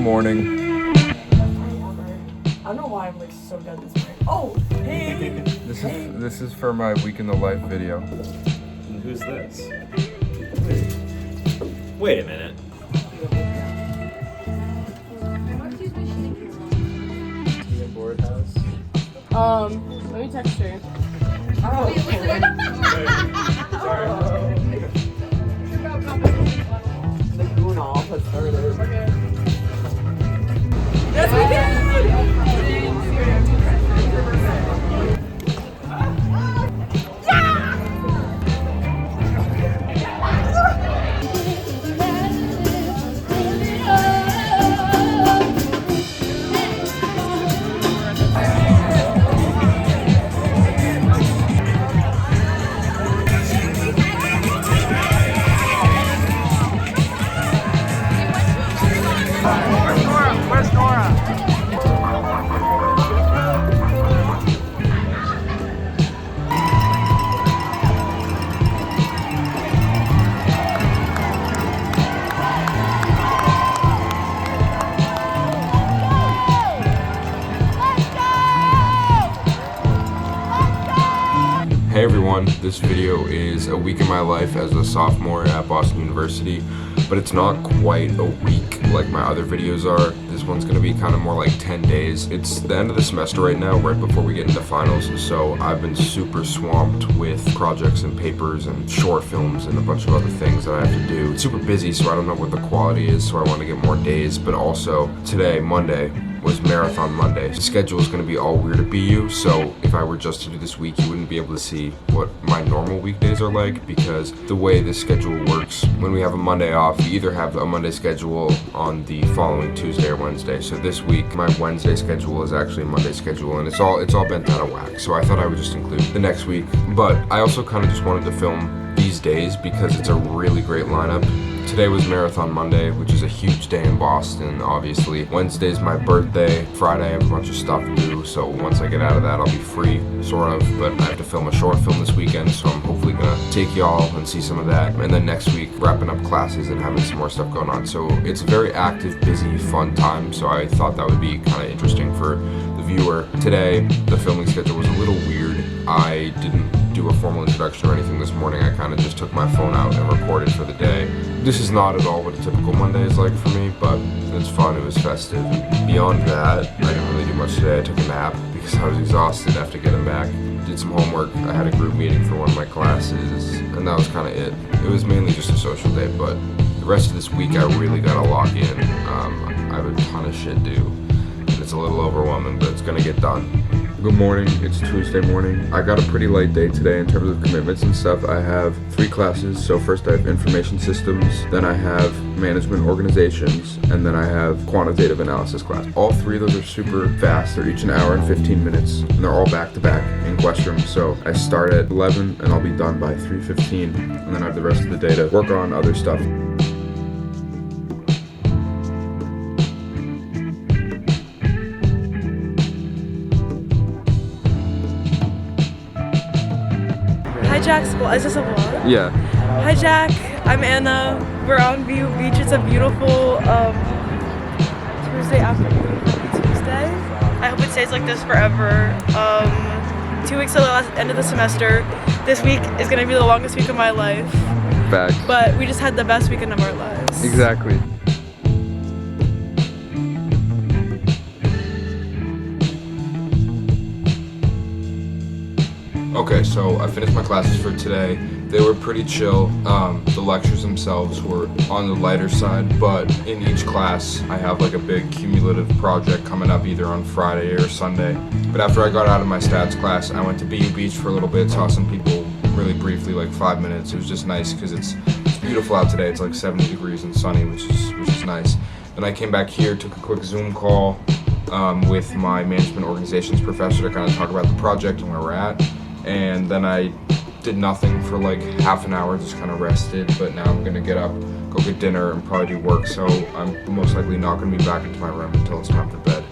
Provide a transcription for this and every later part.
morning. I don't know why I'm like so dead this morning. Oh, hey! This is for my week in the life video. And who's this? Wait a minute. Board house? Let me text her. Oh. Sorry. The goon off has started. Yes, we can! Where's Nora? Hey everyone, this video is a week in my life as a sophomore at Boston University, but it's not quite a week like my other videos are. This one's gonna be kind of more like 10 days. It's the end of the semester right now, right before we get into finals, so I've been super swamped with projects and papers and short films and a bunch of other things that I have to do. It's super busy, so I don't know what the quality is, so I want to get more days, but also today, Monday, was Marathon Monday. The schedule is going to be all weird at BU, so if I were just to do this week, you wouldn't be able to see what my normal weekdays are like, because the way this schedule works, when we have a Monday off, we either have a Monday schedule on the following Tuesday or Wednesday. So this week, my Wednesday schedule is actually a Monday schedule, and it's all bent out of whack. So I thought I would just include the next week, but I also kind of just wanted to film these days because it's a really great lineup. Today was Marathon Monday, which is a huge day in Boston, obviously. Wednesday's my birthday. Friday I have a bunch of stuff to do, so once I get out of that I'll be free, sort of, but I have to film a short film this weekend, so I'm hopefully gonna take y'all and see some of that. And then next week, wrapping up classes and having some more stuff going on. So it's a very active, busy, fun time, so I thought that would be kind of interesting for the viewer. Today, the filming schedule was a little weird. I didn't do a formal introduction or anything this morning. I kind of just took my phone out and recorded for the day. This is not at all what a typical Monday is like for me, but it's fun, it was festive. Beyond that, I didn't really do much today. I took a nap because I was exhausted after getting back. Did some homework, I had a group meeting for one of my classes, and that was kind of it. It was mainly just a social day, but the rest of this week I really gotta lock in. I have a ton of shit due, and it's a little overwhelming, but it's gonna get done. Good morning, it's Tuesday morning. I got a pretty light day today in terms of commitments and stuff. I have 3 classes. So first I have information systems, then I have management organizations, and then I have quantitative analysis class. All 3 of those are super fast. They're each an hour and 15 minutes, and they're all back to back in Questrom. So I start at 11 and I'll be done by 3:15, and then I have the rest of the day to work on other stuff. Hi Jack, is this a vlog? Yeah. Hi Jack, I'm Anna. We're on View Beach. It's a beautiful Tuesday afternoon. Tuesday. I hope it stays like this forever. 2 weeks till the end of the semester. This week is gonna be the longest week of my life. Back. But we just had the best weekend of our lives. Exactly. Okay, so I finished my classes for today. They were pretty chill. The lectures themselves were on the lighter side, but in each class I have like a big cumulative project coming up either on Friday or Sunday. But after I got out of my stats class, I went to BU Beach for a little bit, saw some people really briefly, like 5 minutes. It was just nice because it's beautiful out today. It's like 70 degrees and sunny, which is nice. Then I came back here, took a quick Zoom call with my management organizations professor to kind of talk about the project and where we're at. And then I did nothing for like half an hour, just kind of rested, but now I'm gonna get up, go get dinner, and probably do work, so I'm most likely not gonna be back into my room until it's time for bed.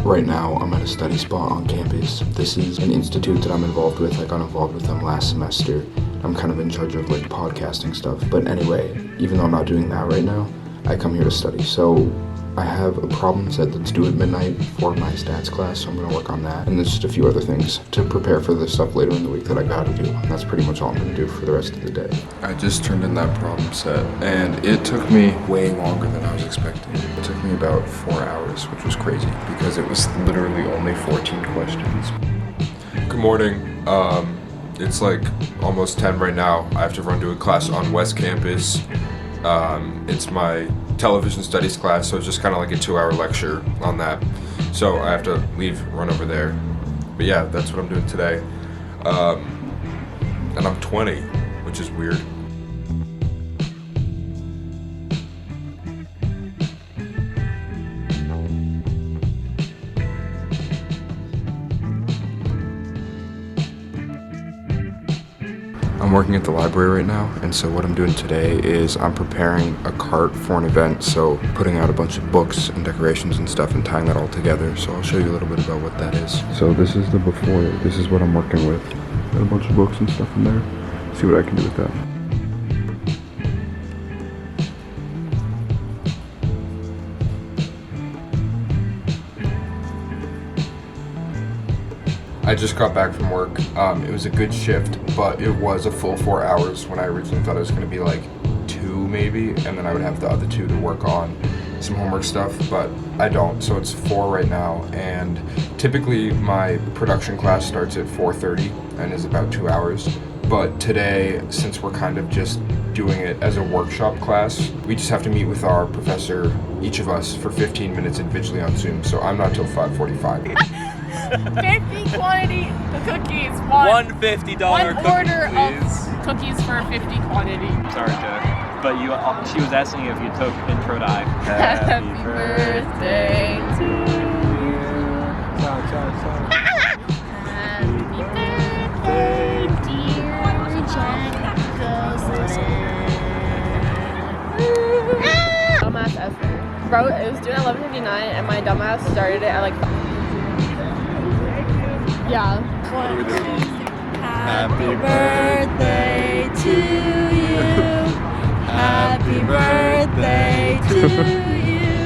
Right now, I'm at a study spot on campus. This is an institute that I'm involved with. I got involved with them last semester. I'm kind of in charge of like podcasting stuff. But anyway, even though I'm not doing that right now, I come here to study. So I have a problem set that's due at midnight for my stats class, so I'm gonna work on that. And there's just a few other things to prepare for the stuff later in the week that I gotta do. And that's pretty much all I'm gonna do for the rest of the day. I just turned in that problem set, and it took me way longer than I was expecting. It took me about 4 hours, which was crazy, because it was literally only 14 questions. Good morning. It's like almost 10 right now. I have to run to a class on West Campus. It's my television studies class, so it's just kind of like a 2-hour lecture on that. So I have to leave, run over there. But yeah, that's what I'm doing today. And I'm 20, which is weird. I'm working at the library right now, and so what I'm doing today is I'm preparing a cart for an event, so putting out a bunch of books and decorations and stuff and tying that all together. So I'll show you a little bit about what that is. So this is the before, this is what I'm working with. Got a bunch of books and stuff in there. See what I can do with that. I just got back from work. It was a good shift, but it was a full 4 hours when I originally thought it was gonna be like 2 maybe, and then I would have the other 2 to work on some homework stuff, but I don't, so it's 4 right now. And typically my production class starts at 4:30 and is about 2 hours. But today, since we're kind of just doing it as a workshop class, we just have to meet with our professor, each of us, for 15 minutes individually on Zoom, so I'm not till 5:45. 50 quantity cookies. One $150 cookie, order please. of cookies for 50 quantity. Sorry, Jack. But she was asking you if you took intro to I. Happy birthday to you. Happy birthday, dear Jack Gosling. Dumbass essay. Bro, it was due at 11:59 and my dumbass started it at like 5. Yeah. Happy birthday to you. Happy birthday to you.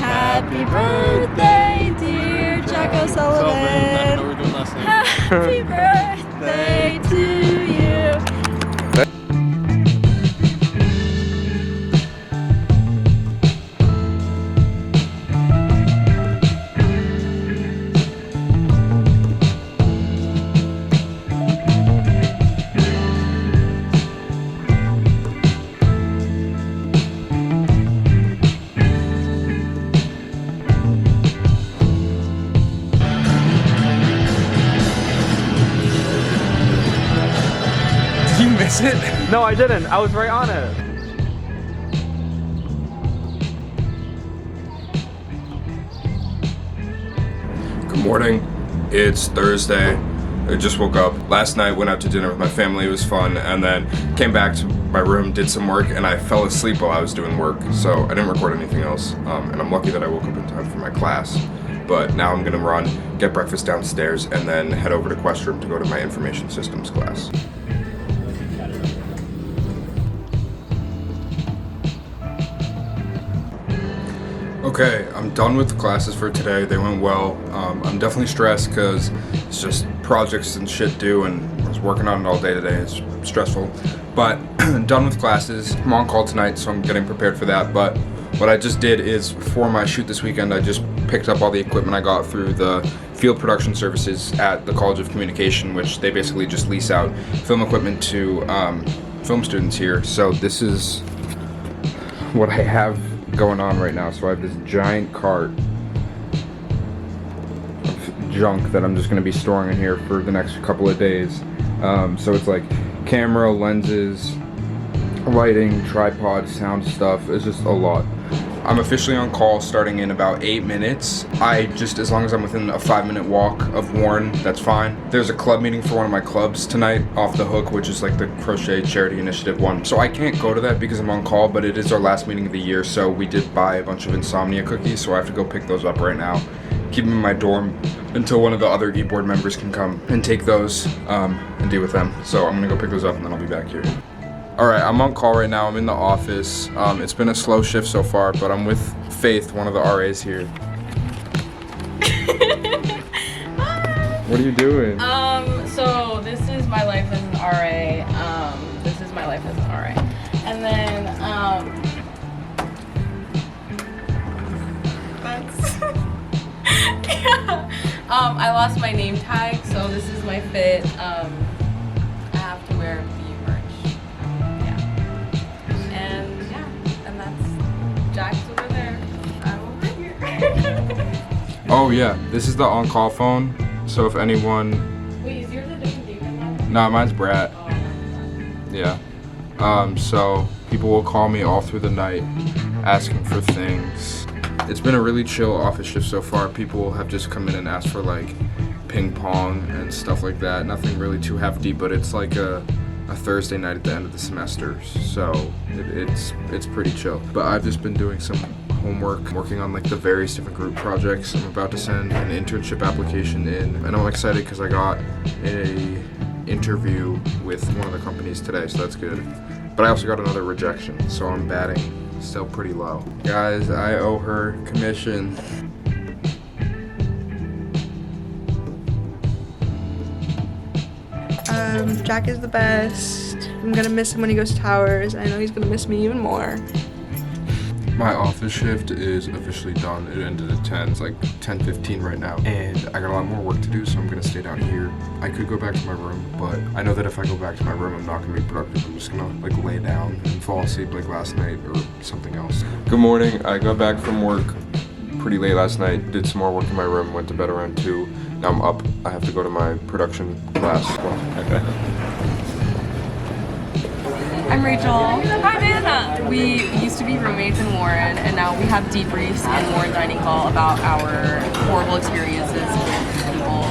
Happy birthday, dear Jack O'Sullivan. Happy birthday to you. Did you miss it? No, I didn't. I was right on it. Good morning. It's Thursday. I just woke up. Last night went out to dinner with my family. It was fun, and then came back to my room, did some work, and I fell asleep while I was doing work. So I didn't record anything else. And I'm lucky that I woke up in time for my class. But now I'm gonna run, get breakfast downstairs, and then head over to Quest Room to go to my information systems class. Okay, I'm done with the classes for today. They went well. I'm definitely stressed because it's just projects and shit due, and I was working on it all day today. It's stressful, but done with classes. I'm on call tonight, so I'm getting prepared for that. But what I just did is, for my shoot this weekend, I just picked up all the equipment I got through the field production services at the College of Communication, which they basically just lease out film equipment to film students here. So this is what I have going on right now. So I have this giant cart of junk that I'm just going to be storing in here for the next couple of days. So it's like camera, lenses, lighting, tripod, sound stuff. It's just a lot. I'm officially on call starting in about 8 minutes. As long as I'm within a 5-minute walk of Warren, that's fine. There's a club meeting for one of my clubs tonight, Off the Hook, which is like the Crochet Charity Initiative one. So I can't go to that because I'm on call, but it is our last meeting of the year, so we did buy a bunch of insomnia cookies, so I have to go pick those up right now. keep them in my dorm until one of the other e-board members can come and take those and deal with them. So I'm gonna go pick those up and then I'll be back here. All right, I'm on call right now. I'm in the office. It's been a slow shift so far, but I'm with Faith, one of the RAs here. What are you doing? So this is my life as an RA. This is my life as an RA. And then, that's, yeah. I lost my name tag, so this is my fit. I have to wear the merch. Yeah. And yeah, and that's Jack's over there. I'm over here. Oh yeah, this is the on-call phone. So if anyone... Wait, is yours a different name than mine? Nah, mine's Brat. Oh. Yeah. So people will call me all through the night asking for things. It's been a really chill office shift so far. People have just come in and asked for like ping pong and stuff like that. Nothing really too hefty, but it's like a Thursday night at the end of the semester. So it's pretty chill. But I've just been doing some homework, working on like the various different group projects. I'm about to send an internship application in, and I'm excited because I got a interview with one of the companies today, so that's good. But I also got another rejection, so I'm batting still pretty low. Guys, I owe her commission. Jack is the best. I'm gonna miss him when he goes to Towers. I know he's gonna miss me even more. My office shift is officially done. It ended at 10. It's like 10:15 right now. And I got a lot more work to do, so I'm gonna stay down here. I could go back to my room, but I know that if I go back to my room, I'm not gonna be productive. I'm just gonna like lay down and fall asleep like last night or something else. Good morning. I got back from work pretty late last night, did some more work in my room, went to bed around 2. Now I'm up. I have to go to my production class. Well, okay. I'm Rachel. I'm Anna. We used to be roommates in Warren, and now we have debriefs in Warren Dining Hall about our horrible experiences with people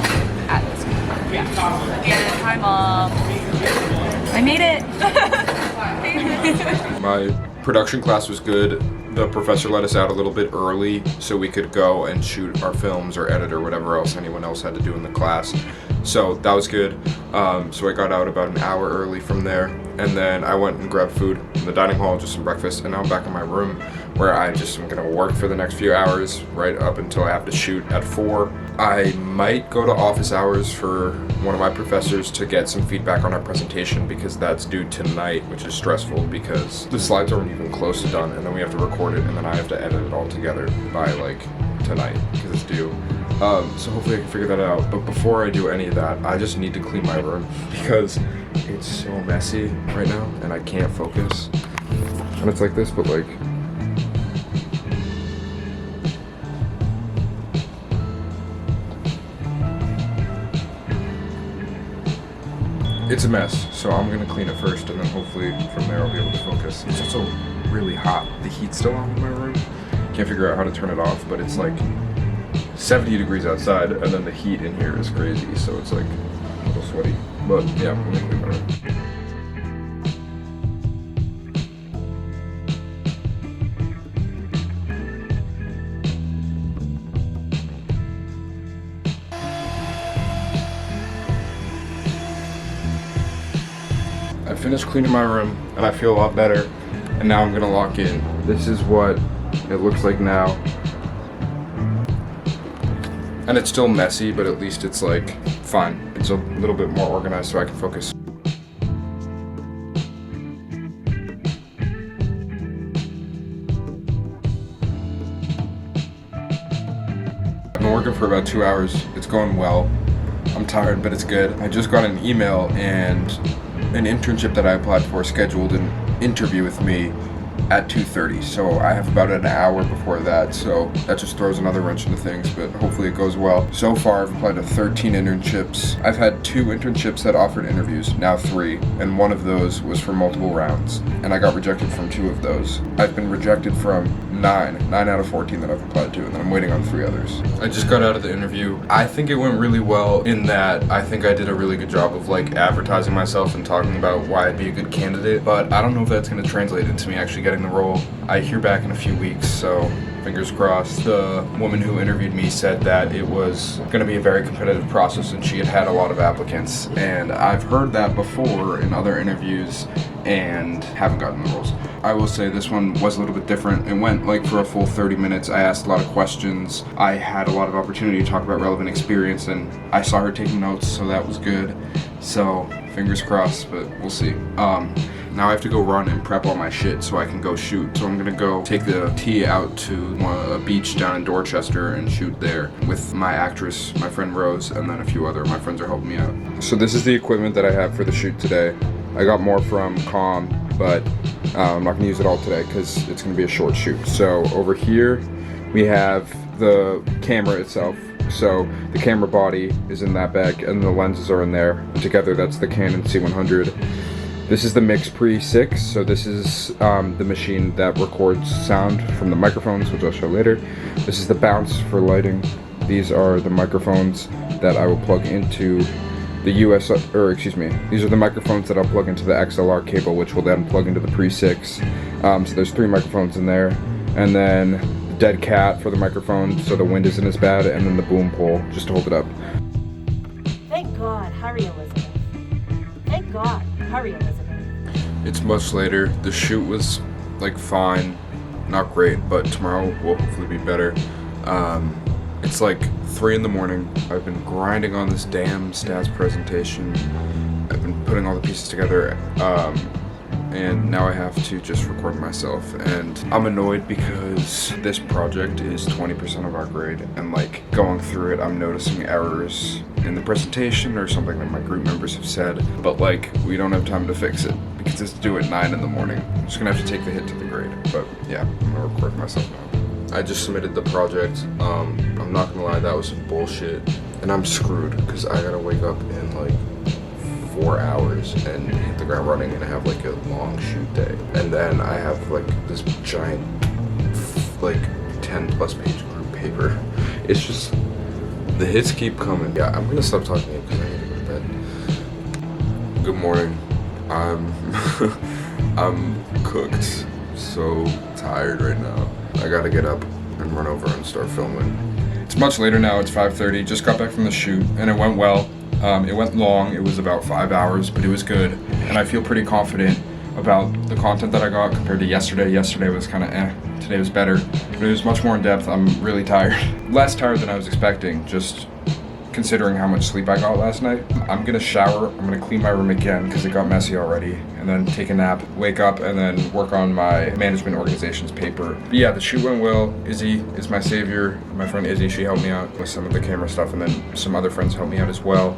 at the school. Yeah. And hi, Mom. I made it. My production class was good. The professor let us out a little bit early so we could go and shoot our films or edit or whatever else anyone else had to do in the class. So that was good. So I got out about an hour early from there, and then I went and grabbed food in the dining hall, just some breakfast, and now I'm back in my room where I just am gonna work for the next few hours right up until I have to shoot at 4. I might go to office hours for one of my professors to get some feedback on our presentation because that's due tonight, which is stressful because the slides aren't even close to done, and then we have to record it, and then I have to edit it all together by like tonight because it's due. So hopefully I can figure that out. But before I do any of that, I just need to clean my room because it's so messy right now and I can't focus. And it's like this, but like, it's a mess. So I'm gonna clean it first, and then hopefully from there I'll be able to focus. It's also really hot. The heat's still on in my room. Can't figure out how to turn it off, but it's like 70 degrees outside, and then the heat in here is crazy, so it's like a little sweaty. But yeah, I'm gonna clean my room. I finished cleaning my room, and I feel a lot better, and now I'm gonna lock in. This is what it looks like now. And it's still messy, but at least it's like fine. It's a little bit more organized so I can focus. I've been working for about 2 hours. It's going well. I'm tired, but it's good. I just got an email, and an internship that I applied for scheduled an interview with me at 2:30, so I have about an hour before that, so that just throws another wrench into things, but hopefully it goes well. So far I've applied to 13 internships. I've had 2 internships that offered interviews, now 3, and one of those was for multiple rounds, and I got rejected from 2 of those. I've been rejected from 9 out of 14 that I've applied to, and then I'm waiting on 3 others. I just got out of the interview. I think it went really well in that I think I did a really good job of like advertising myself and talking about why I'd be a good candidate, but I don't know if that's going to translate into me actually getting the role. I hear back in a few weeks, so Fingers crossed. The woman who interviewed me said that it was going to be a very competitive process and she had had a lot of applicants. And I've heard that before in other interviews and haven't gotten the roles. I will say this one was a little bit different. It went like for a full 30 minutes. I asked a lot of questions. I had a lot of opportunity to talk about relevant experience and I saw her taking notes, so that was good. So fingers crossed, but we'll see. Now I have to go run and prep all my shit so I can go shoot. So I'm gonna go take the T out to a beach down in Dorchester and shoot there with my actress, my friend Rose, and then a few other my friends are helping me out. So this is the equipment that I have for the shoot today. I got more from Com, but I'm not gonna use it all today because it's gonna be a short shoot. So over here we have the camera itself. So the camera body is in that bag and the lenses are in there. Together that's the Canon C100. This is the Mix Pre 6, so this is the machine that records sound from the microphones, which I'll show later. This is the Bounce for lighting. These are the microphones that I will plug into the these are the microphones that I'll plug into the XLR cable, which will then plug into the Pre 6. So there's 3 microphones in there. And then the dead cat for the microphone, so the wind isn't as bad, and then the boom pole, just to hold it up. Thank God, hurry, Elizabeth. Thank God, hurry, Elizabeth. It's much later. The shoot was like fine, not great, but tomorrow will hopefully be better. It's like 3 in the morning. I've been grinding on this damn stats presentation. I've been putting all the pieces together, and now I have to just record myself. And I'm annoyed because this project is 20% of our grade, and like going through it, I'm noticing errors in the presentation or something that my group members have said, but like we don't have time to fix it because it's due at 9 in the morning. I'm just gonna have to take the hit to the grade, but yeah, I'm gonna record myself now. I just submitted the project. I'm not gonna lie, that was some bullshit, and I'm screwed because I gotta wake up in like 4 hours and hit the ground running and have like a long shoot day, and then I have like this giant like 10+ page group paper. It's just the hits keep coming. Yeah, I'm gonna stop talking because I need to go to bed. Good morning. I'm cooked, so tired right now. I gotta get up and run over and start filming. It's much later now, it's 5:30, just got back from the shoot and it went well. It went long, it was about 5 hours, but it was good. And I feel pretty confident about the content that I got compared to yesterday. Yesterday was kind of today was better, but it was much more in depth. I'm really tired. Less tired than I was expecting, just considering how much sleep I got last night. I'm gonna shower, I'm gonna clean my room again because it got messy already, and then take a nap, wake up, and then work on my management organizations paper. But yeah, the shoot went well. Izzy is my savior. My friend Izzy, she helped me out with some of the camera stuff, and then some other friends helped me out as well.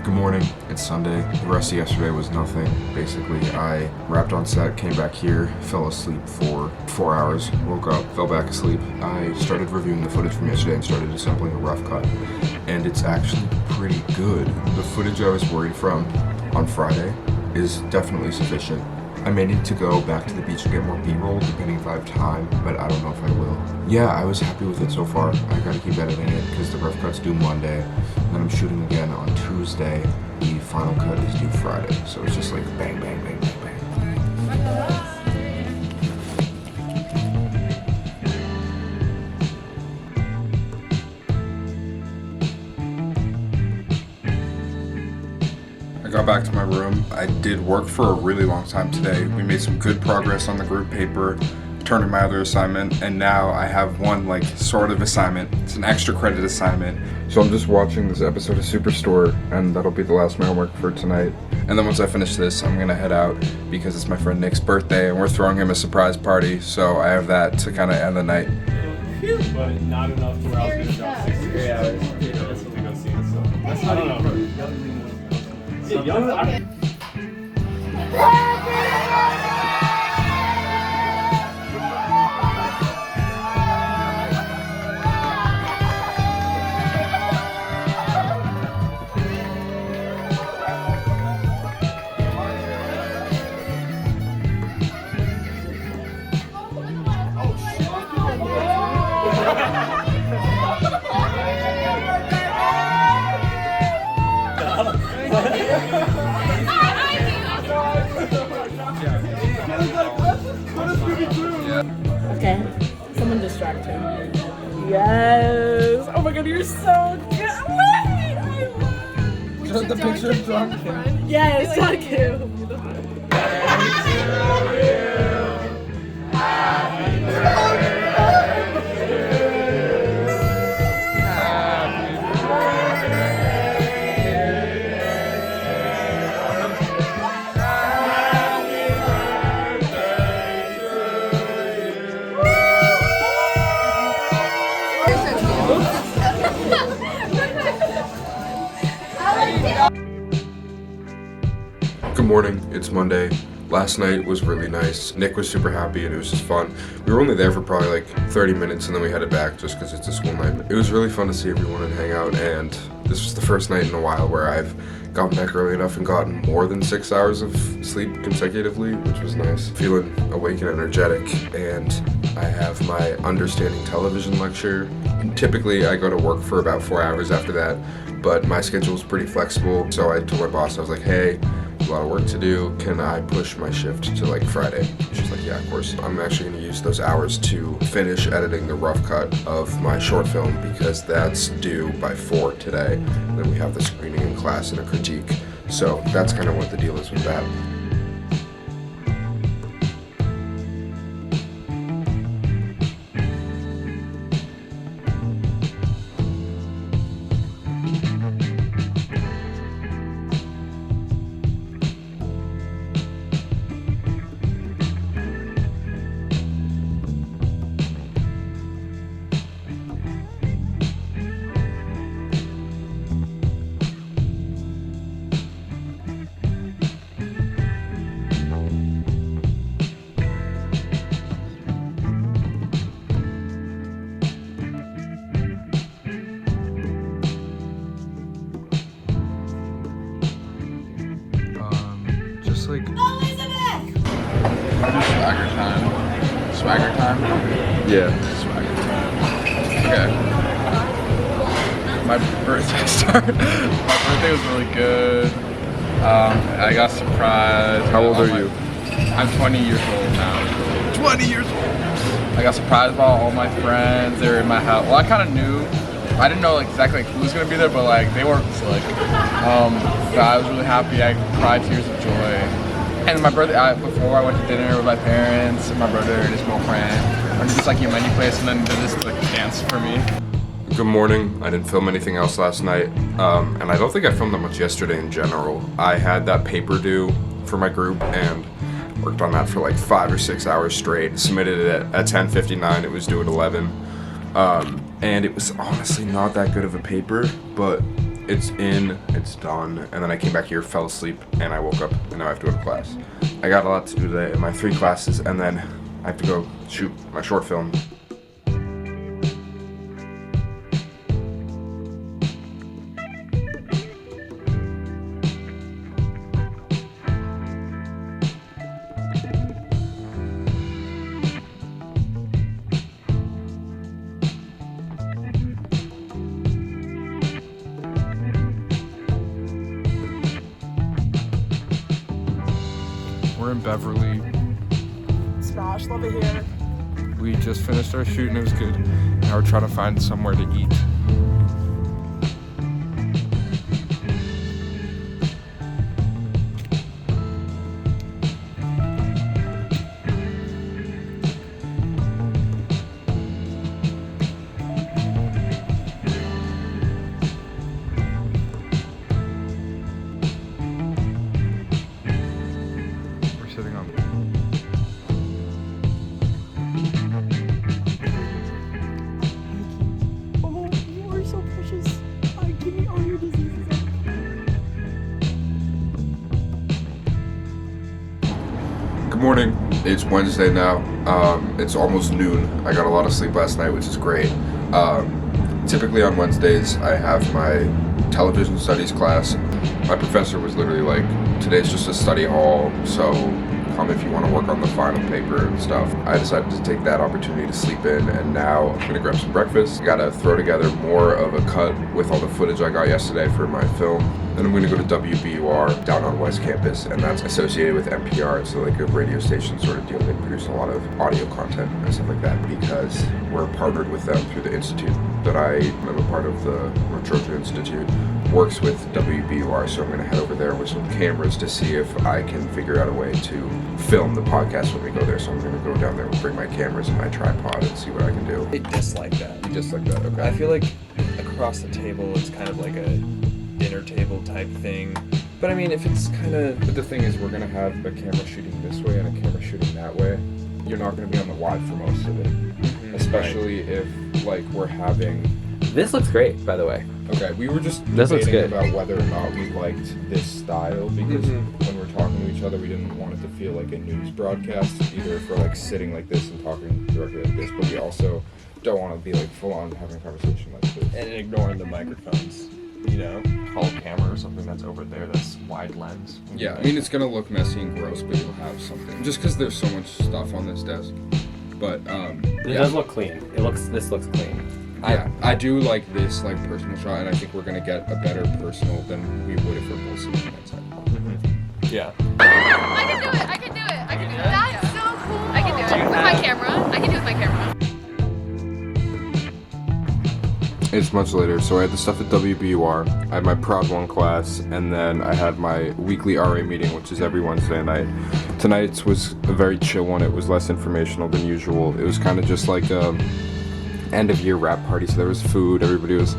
Good morning, it's Sunday. The rest of yesterday was nothing. Basically, I wrapped on set, came back here, fell asleep for 4 hours, woke up, fell back asleep. I started reviewing the footage from yesterday and started assembling a rough cut. And it's actually pretty good. The footage I was worried from on Friday is definitely sufficient. I may need to go back to the beach to get more B-roll depending if I have time, but I don't know if I will. Yeah, I was happy with it so far. I gotta keep editing it because the rough cut's due Monday, and then I'm shooting again on Tuesday. The final cut is due Friday, so it's just like bang, bang, bang, bang, bang. I got back to my room. I did work for a really long time today. We made some good progress on the group paper, turned in my other assignment, and now I have one like sort of assignment. It's an extra credit assignment. So I'm just watching this episode of Superstore, and that'll be the last of my homework for tonight. And then once I finish this, I'm gonna head out because it's my friend Nick's birthday and we're throwing him a surprise party. So I have that to kind of end the night. But not enough to where I was gonna drop 63 hours. That's what we go see. So that's not enough. Yeah, young. Okay, someone distract back to. Yes. Oh my god, you're so good. Wait, I love. Just the picture of Duncan. Yes, Duncan. Good morning, it's Monday. Last night was really nice. Nick was super happy and it was just fun. We were only there for probably like 30 minutes and then we headed back just because it's a school night. It was really fun to see everyone and hang out, and this was the first night in a while where I've gotten back early enough and gotten more than 6 hours of sleep consecutively, which was nice. Feeling awake and energetic, and I have my understanding television lecture. Typically I go to work for about 4 hours after that, but my schedule is pretty flexible, so I told my boss, I was like, hey, a lot of work to do, can I push my shift to like Friday? She's like, yeah, of course. I'm actually going to use those hours to finish editing the rough cut of my short film because that's due by 4 today. And then we have the screening in class and a critique. So that's kind of what the deal is with that. Like Swagger time. Swagger time? yeah. Swagger time. Okay. My birthday was really good. I got surprised. How old are you? I'm 20 years old now. 20 years old. I got surprised by all my friends. They were in my house. Well, I kind of knew. I didn't know like exactly like, who was gonna be there, but like they weren't slick. But I was really happy. I cried tears of joy. And my brother, before I went to dinner with my parents and my brother and his girlfriend, went to this like Yemeni place and then did this like dance for me. Good morning. I didn't film anything else last night, and I don't think I filmed that much yesterday in general. I had that paper due for my group and worked on that for like 5 or 6 hours straight. Submitted it at 10:59. It was due at 11, and it was honestly not that good of a paper, but it's in, it's done, and then I came back here, fell asleep, and I woke up, and now I have to go to class. I got a lot to do today in my 3 classes, and then I have to go shoot my short film. We're in Beverly. Smash, love it here. We just finished our shoot and it was good. Now we're trying to find somewhere to eat. Sitting on. Oh, you are so precious. Give me all your diseases. Good morning. It's Wednesday now. It's almost noon. I got a lot of sleep last night, which is great. Typically on Wednesdays, I have my television studies class. My professor was literally like, today's just a study hall, so come if you want to work on the final paper and stuff. I decided to take that opportunity to sleep in, and now I'm gonna grab some breakfast. I gotta throw together more of a cut with all the footage I got yesterday for my film. Then I'm gonna go to WBUR down on West Campus, and that's associated with NPR. It's like a radio station sort of deal. They produce a lot of audio content and stuff like that because we're partnered with them through the institute that I am a part of. The Trojan Institute works with WBUR, so I'm gonna head over there with some cameras to see if I can figure out a way to film the podcast when we go there. So I'm gonna go down there and bring my cameras and my tripod and see what I can do. I dislike that. You just like that, okay? I feel like across the table it's kind of like a dinner table type thing. But I mean, if it's kind of... But the thing is, we're gonna have a camera shooting this way and a camera shooting that way. You're not gonna be on the wide for most of it. Mm-hmm. Especially if, like, we're having... This looks great, by the way. Okay, we were just This looks debating good. about whether or not we liked this style because when we're talking to each other, we didn't want it to feel like a news broadcast, either if we're like sitting like this and talking directly like this, but we also don't want to be like full on having a conversation like this. And ignoring the microphones, you know? Call camera or something that's over there that's wide lens. Yeah, I mean, it's gonna look messy and gross, but you'll have something. Just because there's so much stuff on this desk. But, It does look clean. This looks clean. yeah, I do like this like personal shot, and I think we're gonna get a better personal than we would if we're both sitting on that side. Yeah. I can do it. I can do it. I can do it. That's so cool. I can do it with my camera. I can do it with my camera. It's much later, so I had the stuff at WBUR, I had my Prod 1 class, and then I had my weekly RA meeting, which is every Wednesday night. Tonight's was a very chill one. It was less informational than usual. It was kind of just like end of year wrap party, so there was food, everybody was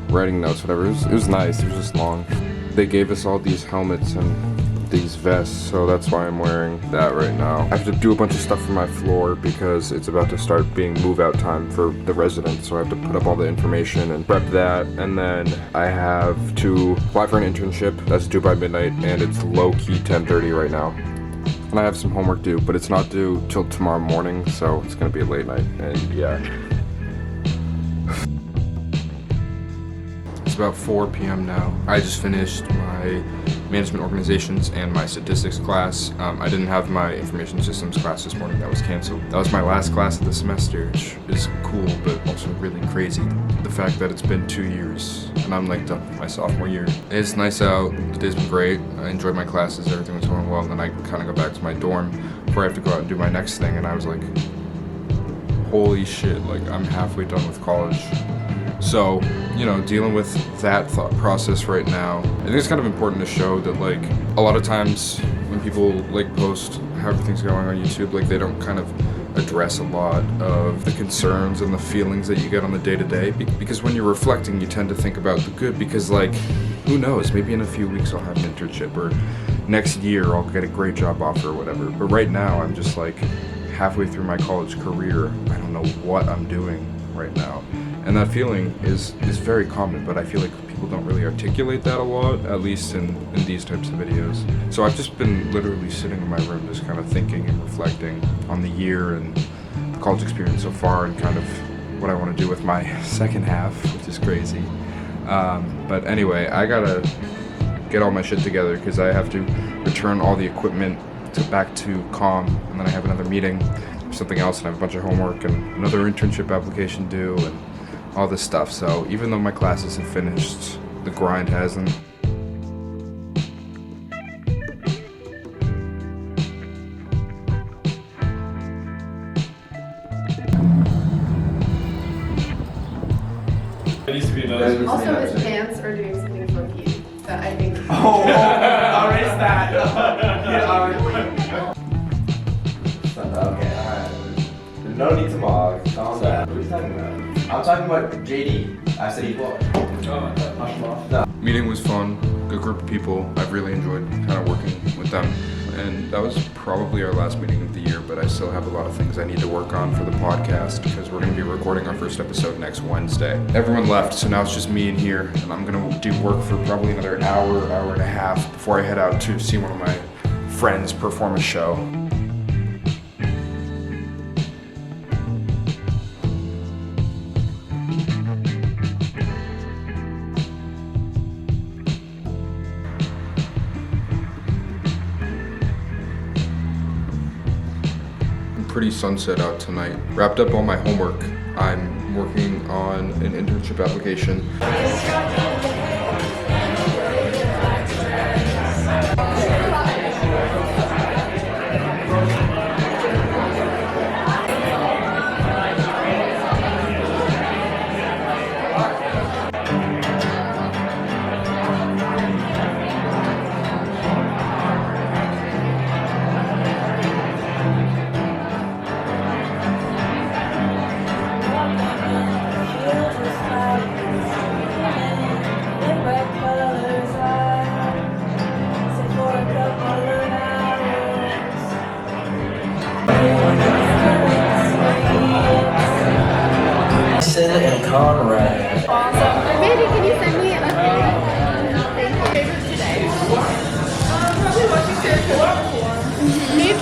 writing notes, whatever. It was nice, it was just long. They gave us all these helmets and these vests, so that's why I'm wearing that right now. I have to do a bunch of stuff for my floor because it's about to start being move out time for the residents, so I have to put up all the information and prep that, and then I have to apply for an internship that's due by midnight, and it's low-key 10:30 right now. And I have some homework due, but it's not due till tomorrow morning, so it's gonna be a late night, and yeah. It's about 4 p.m. now. I just finished my management organizations and my statistics class. I didn't have my information systems class this morning. That was canceled. That was my last class of the semester, which is cool, but also really crazy. The fact that it's been 2 years and I'm like done with my sophomore year. It's nice out. The day's been great. I enjoyed my classes. Everything was going well. And then I kind of go back to my dorm before I have to go out and do my next thing. And I was like, holy shit, like I'm halfway done with college. So, you know, dealing with that thought process right now, I think it's kind of important to show that, like, a lot of times when people, like, post how everything's going on YouTube, like, they don't kind of address a lot of the concerns and the feelings that you get on the day-to-day. Because when you're reflecting, you tend to think about the good because, like, who knows, maybe in a few weeks I'll have an internship, or next year I'll get a great job offer or whatever. But right now, I'm just, like, halfway through my college career. I don't know what I'm doing right now. And that feeling is very common, but I feel like people don't really articulate that a lot, at least in these types of videos. So I've just been literally sitting in my room just kind of thinking and reflecting on the year and the college experience so far and kind of what I want to do with my second half, which is crazy. But anyway, I gotta get all my shit together because I have to return all the equipment back to comm, and then I have another meeting or something else, and I have a bunch of homework and another internship application due and all this stuff. So even though my classes have finished, the grind hasn't. There needs to be another. Also, his pants are doing something funky that I think. Oh, I'll erase that. Okay, alright. No need to mock. Calm down. What are you talking about? I'm talking about JD. I said equal. No. Meeting was fun, good group of people. I've really enjoyed kind of working with them. And that was probably our last meeting of the year, but I still have a lot of things I need to work on for the podcast because we're going to be recording our first episode next Wednesday. Everyone left, so now it's just me in here, and I'm going to do work for probably another hour and a half before I head out to see one of my friends perform a show. pretty sunset out tonight. Wrapped up all my homework. I'm working on an internship application. And Conrad. Awesome. Maybe can you send me a Me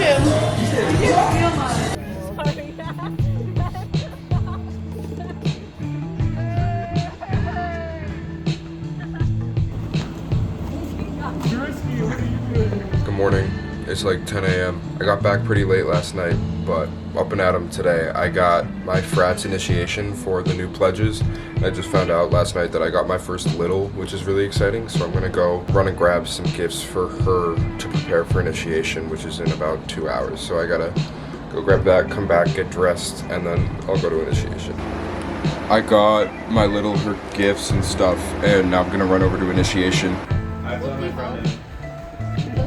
Good morning. It's like 10 a.m. I got back pretty late last night, but up and at 'em today. I got my frat's initiation for the new pledges. I just found out last night that I got my first little, which is really exciting. So I'm gonna go run and grab some gifts for her to prepare for initiation, which is in about 2 hours. So I gotta go grab that, come back, get dressed, and then I'll go to initiation. I got my little her gifts and stuff, and now I'm gonna run over to initiation. I have one from him.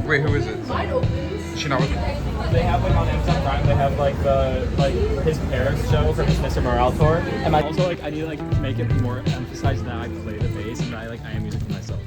Wait, who is it? Is she not with me? They have like on Amazon Prime. They have like the his Paris show for his Mr. Morale tour. And I also like I need to like make it more emphasized that I play the bass and that I am music for myself.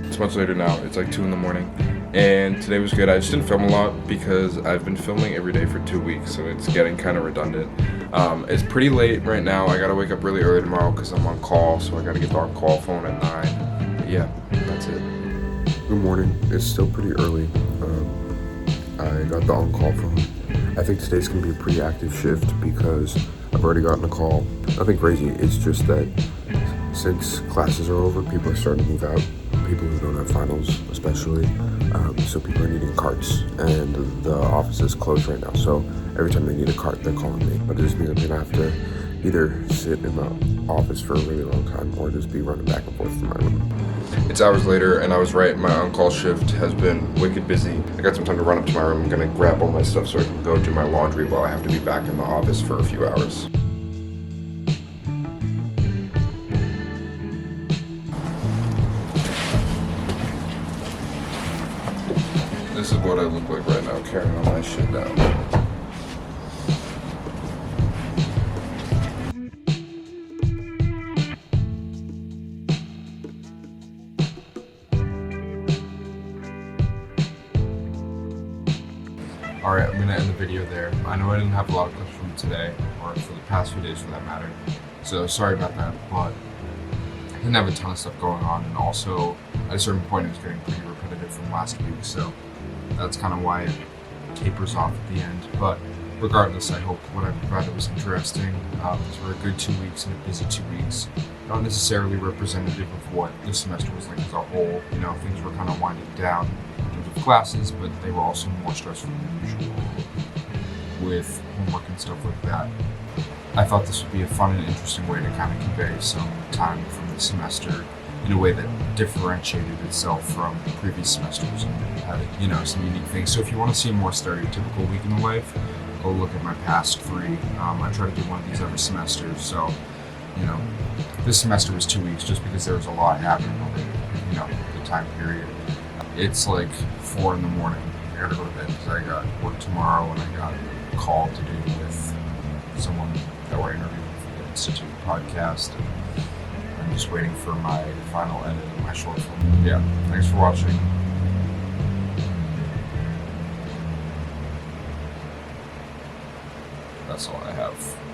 It's much later now. It's like 2 in the morning. And today was good. I just didn't film a lot because I've been filming every day for 2 weeks, so it's getting kind of redundant. It's pretty late right now. I gotta wake up really early tomorrow because I'm on call, so I gotta get the on-call phone at 9. But yeah, that's it. Good morning. It's still pretty early. I got the on-call phone. I think today's gonna be a pretty active shift because I've already gotten a call. Nothing crazy. It's just that since classes are over, people are starting to move out. People who don't have finals, especially. So people are needing carts, and the office is closed right now. So every time they need a cart, they're calling me. But it just means I'm gonna have to either sit in the office for a really long time or just be running back and forth to my room. It's hours later, and I was right. My on-call shift has been wicked busy. I got some time to run up to my room. I'm gonna grab all my stuff so I can go do my laundry while I have to be back in the office for a few hours. This is what I look like right now, carrying all my shit down. Alright, I'm gonna end the video there. I know I didn't have a lot of clips from today, or for the past few days for that matter. So sorry about that, but I didn't have a ton of stuff going on, and also at a certain point it was getting pretty repetitive from last week, so that's kind of why it tapers off at the end. But regardless, I hope what I provided was interesting. These were a good 2 weeks and a busy 2 weeks. Not necessarily representative of what the semester was like as a whole. You know, things were kind of winding down in terms of classes, but they were also more stressful than usual with homework and stuff like that. I thought this would be a fun and interesting way to kind of convey some time from the semester in a way that differentiated itself from previous semesters and had, you know, some unique things. So if you want to see a more stereotypical week in the life, go look at my past 3. I try to do one of these every semester, so, you know, this semester was 2 weeks just because there was a lot happening over, you know, the time period. It's like 4 in the morning. I gotta go to bed because I got work tomorrow and I got a call to do with someone that we're interviewing for the Institute podcast. And I'm just waiting for my final edit of my short film. Yeah, thanks for watching. That's all I have.